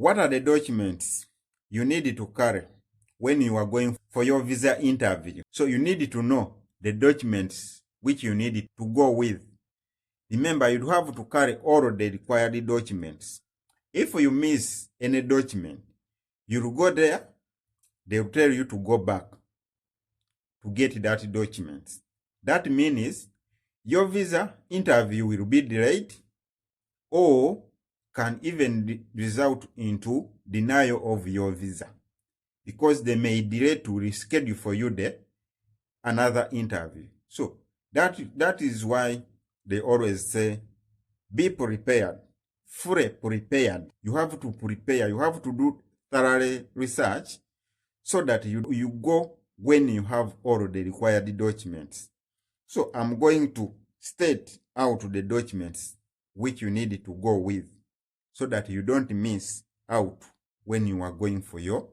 What are the documents you need to carry when you are going for your visa interview? So you need to know the documents which you need to go with. Remember, you have to carry all the required documents. If you miss any document, you'll go there, they'll tell you to go back to get that document. That means your visa interview will be delayed or can even result into denial of your visa because they may delay to reschedule for you another interview. So that is why they always say, be prepared, fully prepared. You have to prepare, you have to do thorough research so that you go when you have all the required documents. So I'm going to state out the documents which you need to go with so that you don't miss out when you are going for your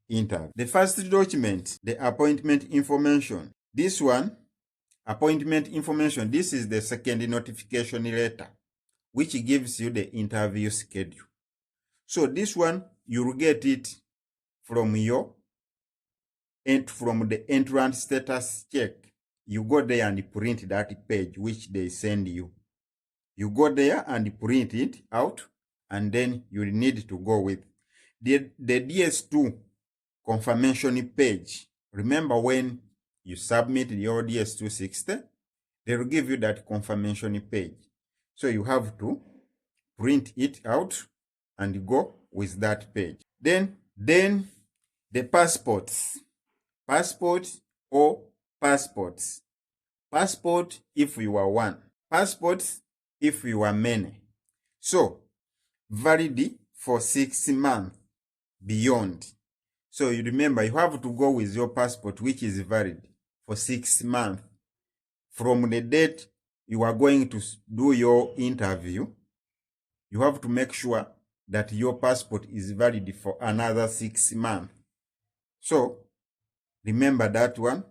interview. The first document, the appointment information. This one, appointment information, this is the second notification letter which gives you the interview schedule. So this one, you'll get it from the entrance status check. You go there and print that page which they send you. You go there and print it out, and then you need to go with the DS2 confirmation page. Remember, when you submit your DS260, they will give you that confirmation page. So you have to print it out and go with that page. Then the passports. Passport or passports. Passport if you are one. Passports if you are many. So valid for 6 months beyond. So you remember, you have to go with your passport which is valid for 6 months from the date you are going to do your interview. You have to make sure that your passport is valid for another 6 months. So remember that one.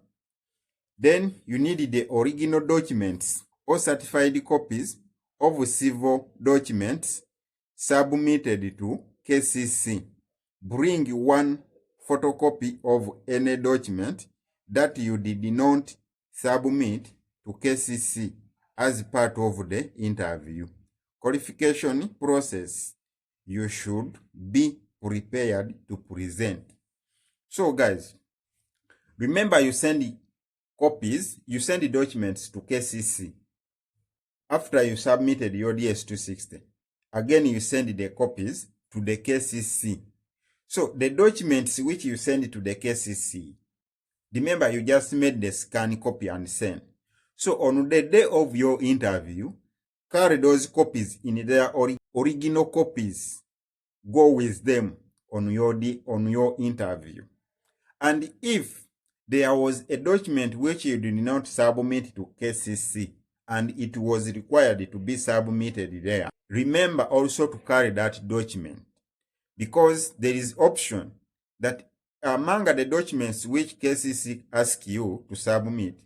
Then you need the original documents or certified copies of civil documents submitted to KCC. Bring one photocopy of any document that you did not submit to KCC as part of the interview. Qualification process. You should be prepared to present. So guys, remember, you send copies, you send the documents to KCC. After you submitted your DS260, again you send the copies to the KCC. So the documents which you send to the KCC, remember, you just made the scan copy and send. So on the day of your interview, carry those copies in their original copies. Go with them on your interview. And if there was a document which you did not submit to KCC and it was required to be submitted there, remember also to carry that document, because there is option that among the documents which KCC asks you to submit,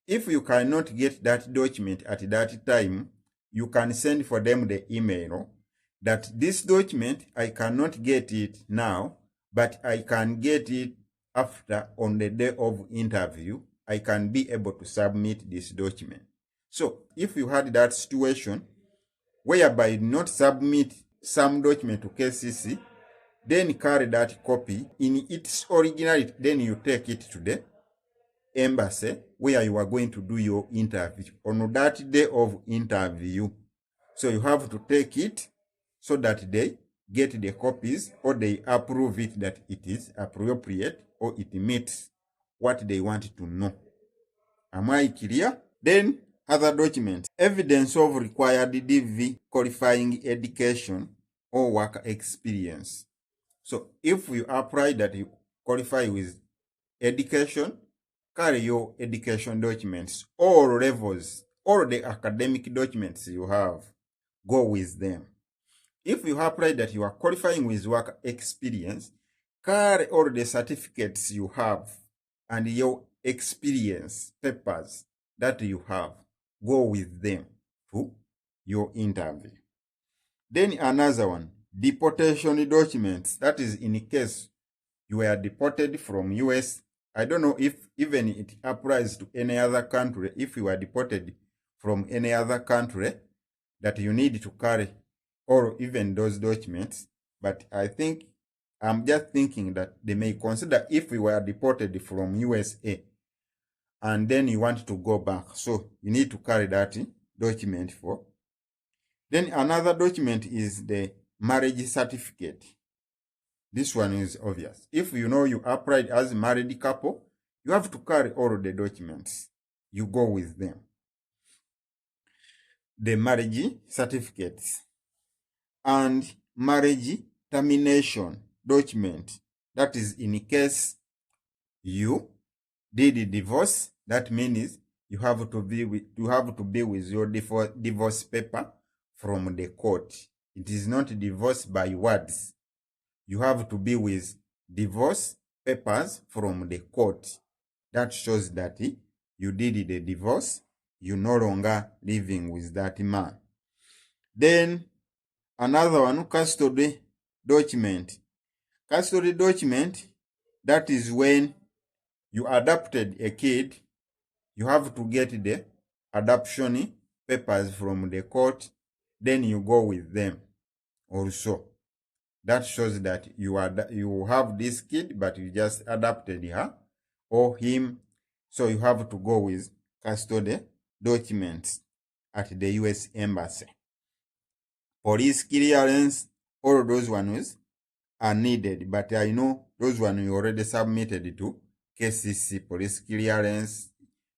if you cannot get that document at that time, you can send for them the email that this document, I cannot get it now, but I can get it after, on the day of interview, I can be able to submit this document. So if you had that situation whereby you not submit some document to KCC, then carry that copy in its originality, then you take it to the embassy where you are going to do your interview on that day of interview. So you have to take it so that they get the copies or they approve it that it is appropriate or it meets what they want to know. Am I clear? Then other documents. Evidence of required DV qualifying education or work experience. So if you apply that you qualify with education, carry your education documents, all levels, all the academic documents you have, go with them. If you apply that you are qualifying with work experience, carry all the certificates you have and your experience papers that you have, go with them to your interview. Then another one, deportation documents. That is in case you were deported from US. I don't know if even it applies to any other country. If you are deported from any other country, that you need to carry or even those documents. But I'm just thinking that they may consider if you were deported from USA and then you want to go back. So you need to carry that document for. Then another document is the marriage certificate. This one is obvious. If you know you applied as a married couple, you have to carry all the documents. You go with them. The marriage certificates and marriage termination document. That is in case you did a divorce. That means you have to be with your divorce paper from the court. It is not divorce by words. You have to be with divorce papers from the court. That shows that you did the divorce. You're no longer living with that man. Then another one, custody document. Custody document, that is when you adopted a kid, you have to get the adoption papers from the court, then you go with them also. That shows that you have this kid, but you just adopted her or him. So you have to go with custody documents at the US Embassy. Police clearance, all those ones are needed, but I know those ones you already submitted to KCC, police clearance,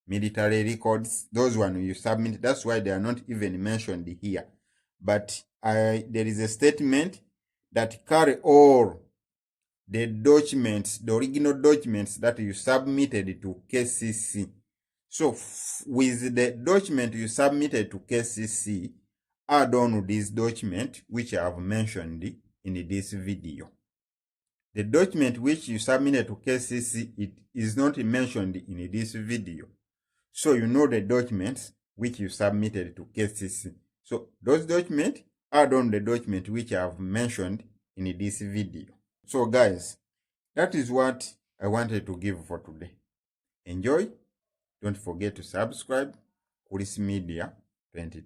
military records, those ones you submit. That's why they are not even mentioned here. But there is a statement that carry all the documents, the original documents that you submitted to KCC. So with the document you submitted to KCC, add on this document which I have mentioned in this video. The document which you submitted to KCC, it is not mentioned in this video. So you know the documents which you submitted to KCC. So those documents, add on the document which I have mentioned in this video. So guys, that is what I wanted to give for today. Enjoy. Don't forget to subscribe. Chris Media 22.